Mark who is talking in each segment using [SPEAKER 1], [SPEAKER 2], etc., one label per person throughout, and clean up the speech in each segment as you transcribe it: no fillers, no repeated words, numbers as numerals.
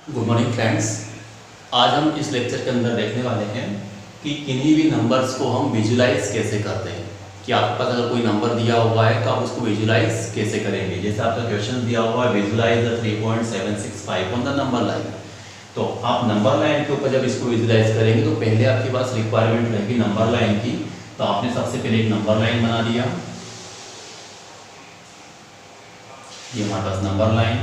[SPEAKER 1] Good morning friends. आज हम इस लेक्चर के अंदर देखने वाले हैं कि किन्हीं भी नंबर्स को हम विजुलाइज कैसे करते हैं। कि आपके पास अगर कोई नंबर दिया हुआ है तो आप उसको विजुलाइज कैसे करेंगे। जैसे आपका क्वेश्चन दिया हुआ है visualise the 3.765 on the number line. तो आप नंबर लाइन के ऊपर जब इसको विजुलाइज करेंगे तो पहले आपके पास रिक्वायरमेंट रहेगी नंबर लाइन की। तो आपने सबसे पहले एक नंबर लाइन बना दिया। ये हमारे पास नंबर लाइन।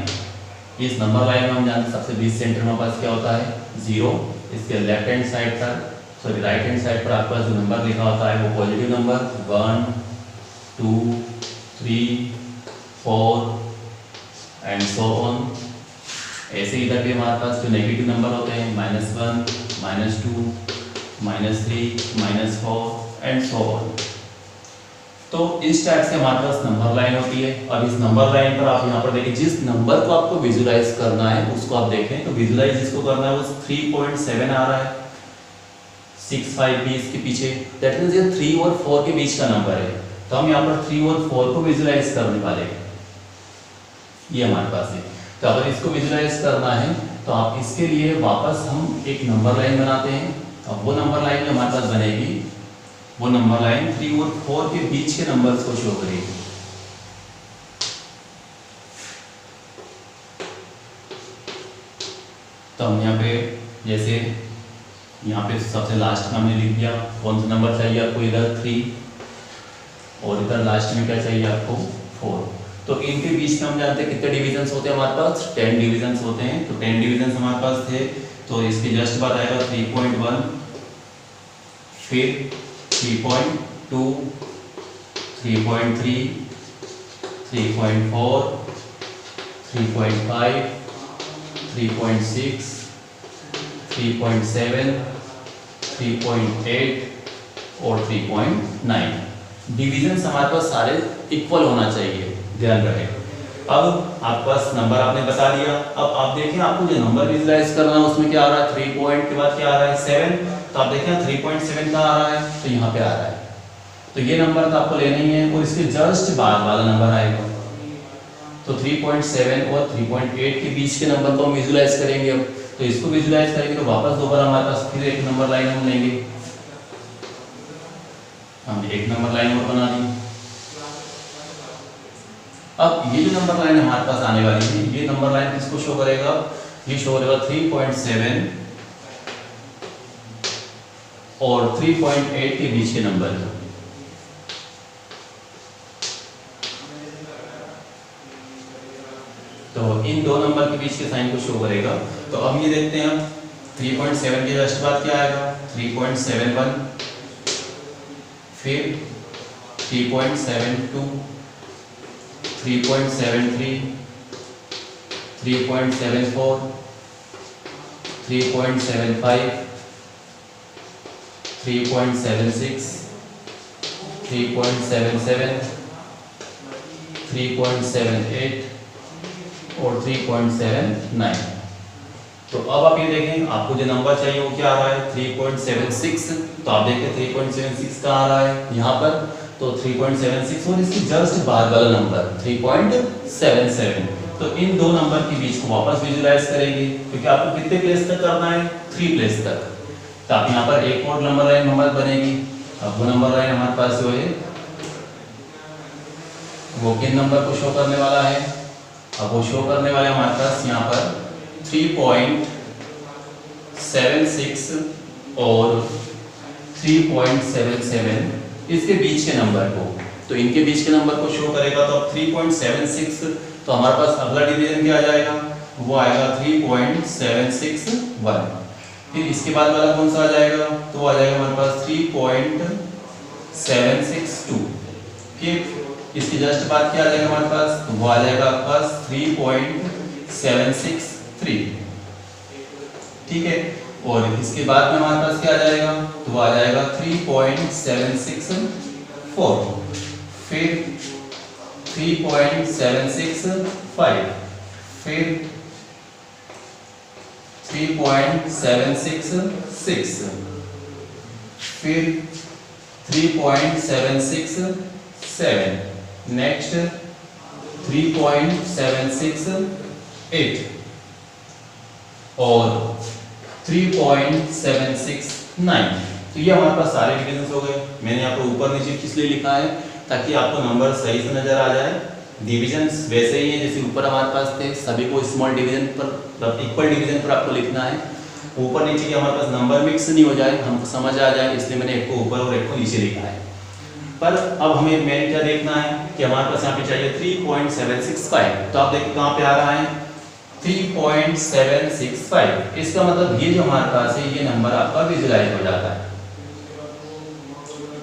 [SPEAKER 1] इस नंबर लाइन में हम जानते हैं सबसे बीच सेंटर में पास क्या होता है 0। इसके लेफ्ट हैंड साइड पर सॉरी राइट हैंड साइड पर आपके पास जो नंबर लिखा होता है वो positive number 1 2 3 4 and so on. ऐसे इधर भी हमारे पास जो नेगेटिव नंबर होते हैं -1 -2 -3 -4 एंड सो ऑन। तो इस टाइप से हमारे पास नंबर लाइन होती है। अब इस नंबर लाइन पर आप यहाँ पर देखिए जिस नंबर को आपको विजुलाइज करना है उसको आप देखें तो विजुलाइज जिसको करना है वो 3.7 आ रहा है 65 भी इसके पीछे। दैट मींस ये 3 और 4 के बीच का नंबर है। तो हम यहाँ पर 3 और 4 को विजुलाइज करने वाले हैं। ये हमारे पास है। तो अगर इसको विजुलाइज करना है तो आप इसके लिए वापस हम एक नंबर लाइन बनाते हैं। अब वो नंबर लाइन में हमारे पास बनेगी वो नंबर लाइन 3 और 4 के बीच के नंबर्स को शो करेगी। तो हम यहाँ पे जैसे यहाँ पे सबसे लास्ट में हमने लिख दिया कौन सा नंबर चाहिए आपको, इधर 3 और इधर लास्ट में क्या चाहिए आपको 4। तो इनके बीच में हम जानते हैं कितने डिविजन्स होते हैं हमारे पास 10 डिविजन्स होते हैं। तो 10 डिविजन्स हमारे पास थे। तो इसके जस्ट बाद आएगा 3.1 फिर 3.2 3.3 3.4 3.5 3.6 3.7 3.8 और 3.9। डिविजन्स हमारे पास सारे इक्वल होना चाहिए, ध्यान रहे। अब आपके पास नंबर आपने बता दिया। अब आप देखें आपको जो नंबर विजुलाइज करना है उसमें क्या आ रहा है 3 पॉइंट के बाद क्या आ रहा है 7। तो आप देखें 3.7 का आ रहा है तो यहाँ पे आ रहा है। तो ये नंबर तो आपको लेना ही है और इसके जस्ट बाद वाला नंबर आएगा। तो 3.7 और 3.8 के बीच के नंबर को हम विजुलाइज करेंगे। अब तो इसको विजुलाइज करेंगे तो वापस दोबारा हमारे पास फिर एक नंबर लाइन हम लेंगे। हम एक नंबर लाइन और बना दी। अब ये जो नंबर लाइन हमारे पास आने वाली है ये नंबर लाइन किसको शो करेगा, ये शो करेगा 3.7 और 3.8 के बीच के नंबर। तो इन दो नंबर के बीच के साइन को शो करेगा। तो अब ये देखते हैं हम 3.7 के जस्ट बाद क्या आएगा 3.71 फिर 3.72 3.73 3.74 3.75 3.76 3.77 3.78 और 3.79। तो अब आप ये देखें आपको जो नंबर चाहिए वो क्या आ रहा है 3.76। तो आप देखें 3.76 का आ रहा है यहाँ पर। तो 3.76 और इसके जस्ट बाद वाला नंबर 3.77। तो इन दो नंबर के बीच को वापस विजुलाइज करेंगे क्योंकि आपको कितने प्लेस तक करना है 3 प्लेस तक। तो आप यहाँ पर एक और नंबर लाइन हमारे बनेगी। अब वो नंबर लाइन हमारे पास जो है वो किन नंबर को शो करने वाला है। अब वो शो करने वाले हमारे पास यहाँ पर 3.76 और 3.77 इसके बीच के नंबर को। तो इनके बीच के नंबर को शो करेगा। तो अब 3.76 तो हमारे पास अगला डिवीजन क्या आ जाएगा वो आएगा 3.761। फिर इसके बाद वाला कौन सा आ जाएगा तो वो आ जाएगा हमारे पास 3.762। फिर इसके जस्ट बाद क्या आ जाएगा हमारे पास तो वो आ जाएगा आपके पास 3.763। ठीक है। और इसके बाद में हमारे पास क्या आ जाएगा तो वो आ जाएगा 3.764 फिर 3.765 फिर 3.766 फिर 3.767 नेक्स्ट 3.768 और 3.769। तो ये हमारे पास सारे डिविजन हो गए। मैंने यहाँ पर ऊपर नीचे किस लिए लिखा है, ताकि आपको नंबर सही से नजर आ जाए। डिविजन्स वैसे ही हैं जैसे ऊपर हमारे पास थे, सभी को स्मॉल डिवीजन पर मतलब इक्वल डिवीजन पर आपको लिखना है। ऊपर नीचे की हमारे पास नंबर मिक्स नहीं हो जाए, हमको समझ आ जाए, इसलिए मैंने एक को ऊपर और एक को नीचे लिखा है। पर अब हमें मेन क्या देखना है कि हमारे पास यहाँ पे चाहिए 3.765। तो आप देखिए कहाँ पे आ रहा है 3.765। इसका मतलब ये जो हमारे पास है ये नंबर आपका विजुलाइज हो जाता है।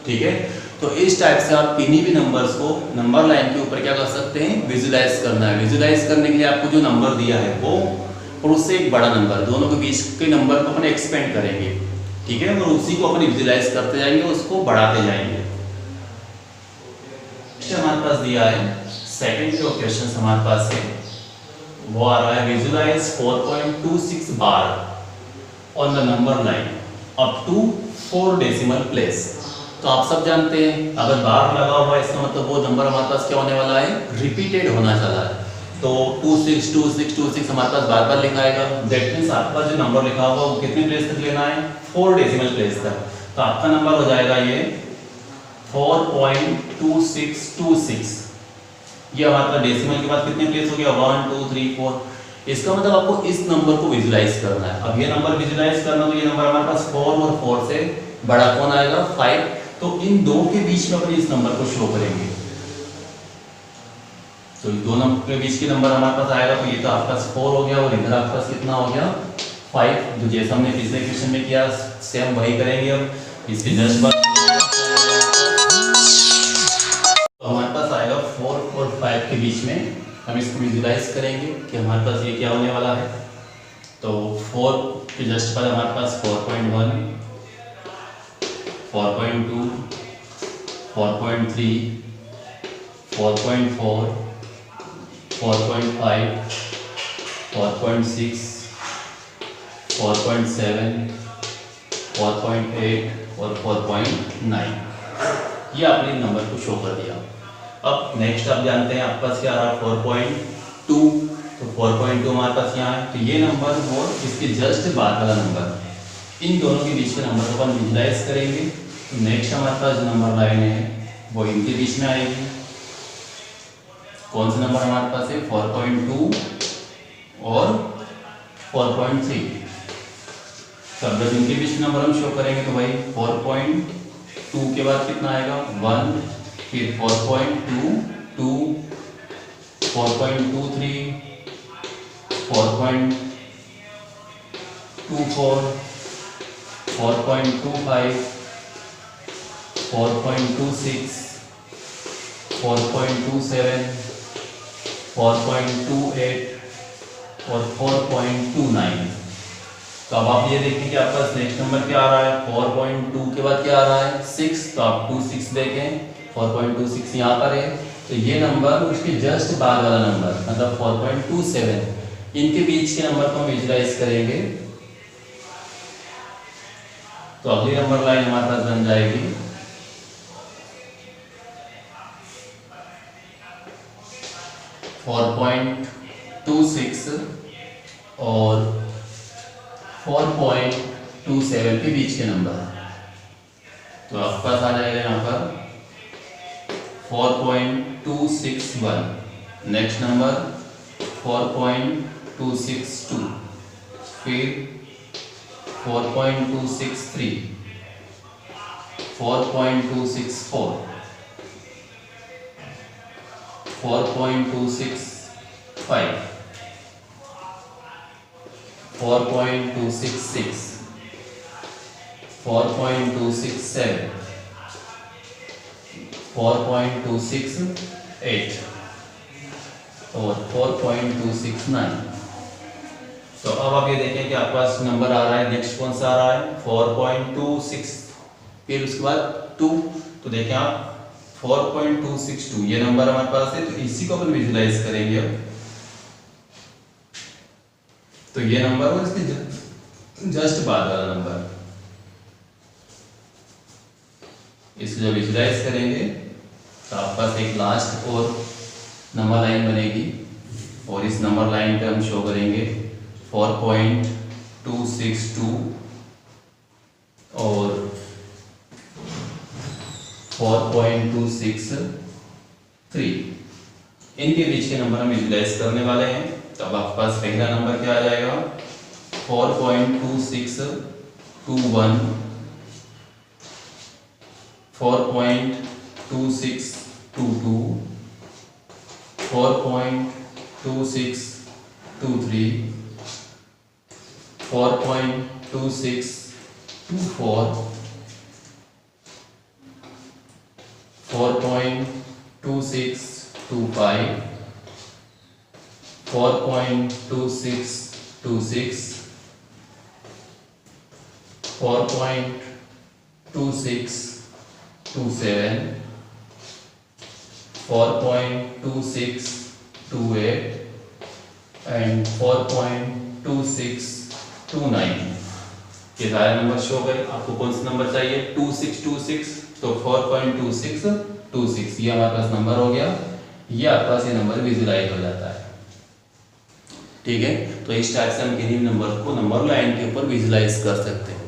[SPEAKER 1] ठीक है, तो इस टाइप से आप किन्हीं भी नंबर्स को नंबर लाइन के ऊपर क्या कर सकते हैं, विजुलाइज करना है। विजुलाइज करने के लिए आपको जो नंबर दिया है वो और उससे एक बड़ा नंबर, दोनों के बीच के नंबर को अपन एक्सपेंड करेंगे। ठीक है, और उसी को अपन विजुलाइज करते जाएंगे, उसको बढ़ाते जाएंगे। हमारे पास दिया है सेकंड जो क्वेश्चन हमारे पास है वो आ रहा है विजुलाइज 4.26 बार on the number line up to 4 decimal place. तो आप सब जानते हैं अगर बार लगा हुआ है इसका मतलब वो नंबर हमारे पास क्या होने वाला है, रिपीटेड होना चला है। तो 262626 हमारे पास बार बार लिखा आएगा। दैट मींस आपका जो नंबर लिखा होगा वो कितने प्लेस तक लेना है, 4 डेसिमल प्लेस तक। तो आपका नंबर हो जाएगा ये 4.2626। ये हमारा डेसिमल के बाद कितने प्लेस हो गया, 1 2 3 4। इसका मतलब आपको इस नंबर को विजुलाइज करना है। अब ये नंबर विजुलाइज करना तो ये नंबर हमारे पास 4 और 4 से बड़ा कौन आएगा, 5। तो इन दो के बीच में अपन इस नंबर को शो करेंगे। तो दो नंबर के बीच के नंबर हमारे पास आएगा, तो ये तो आपका 4 हो गया और इधर आपका कितना हो गया 5। जो जैसा हमने पिछले क्वेश्चन में किया सेम वही करेंगे। अब इसके जस्ट बाद हमारे पास आएगा 4 और 5 के बीच में हम इसको विजुलाइज करेंगे कि हमारे पास ये क्या होने वाला है। तो 4 के जस्ट बाद हमारे पास 4.1 4.2 4.3 4.4 4.5 4.6 4.7 4.8 और 4.9। ये आपने नंबर को शो कर दिया। अब नेक्स्ट आप जानते हैं आपके पास क्या रहा 4.2। तो 4.2 हमारे पास यहाँ है। तो ये नंबर और इसके जस्ट बाद वाला नंबर, इन दोनों के बीच के नंबर को अपन विजुलाइज करेंगे। तो नेक्स्ट हमारे पास जो नंबर लाइन है वो इनके बीच में आएगी। कौन सा नंबर हमारे पास है 4.2 और 4.3। तब जब इनके बीच नंबर हम शो करेंगे तो भाई 4.2 के बाद कितना आएगा 1, फिर 4.22 4.23 4.24 4.25 4.26 4.27 4.28 और 4.29। तो अब आप ये देखिए कि आपका नेक्स्ट नंबर क्या आ रहा है 4.2 के बाद क्या आ रहा है 6। तो आप 26 देखें 4.26 यहाँ पर है। तो ये नंबर उसके जस्ट बाद वाला नंबर मतलब 4.27, इनके बीच के नंबर को हम विजुलाइज करेंगे। तो अगली नंबर लाइन हमारे पास बन जाएगी 4.26 और 4.27 के बीच के नंबर। तो आपके पास आ जाएगा यहाँ पर 4.261, नेक्स्ट नंबर 4.262, फिर 4.263 4.264 4.265 4.266 4.267 4.268 और 4.269। तो अब आप ये देखें कि आपके पास नंबर आ रहा है नेक्स्ट कौन सा आ रहा है 4.26, फिर उसके बाद 2। तो देखें आप 4.262 ये नंबर हमारे पास है। तो इसी को अपन विजुलाइज करेंगे अब। तो ये नंबर और इसके जस्ट बाद वाला नंबर, इसको जब विजुलाइज करेंगे तो आपके पास एक लास्ट और नंबर लाइन बनेगी और इस नंबर लाइन पे हम शो करेंगे 4.262 और 4.263, इनके बीच के नंबर हम विजुलाइज करने वाले हैं। तो अब आपके पास पहला नंबर क्या आ जाएगा, 4.2621, 4.2622, 4.2623, 4.2624, 4.2625, 4.2626, 4.2627, 4.2628 एंड 4.2629। ये सारे नंबर शो हो गए। आपको कौन सा नंबर चाहिए, 2626, तो 4.2626 ये हमारे पास नंबर हो गया। ये आपके पास ये नंबर विजुलाइज हो जाता है। ठीक है, तो इस टाइप से हम किन्हीं नंबर को नंबर लाइन के ऊपर विजुलाइज कर सकते हैं।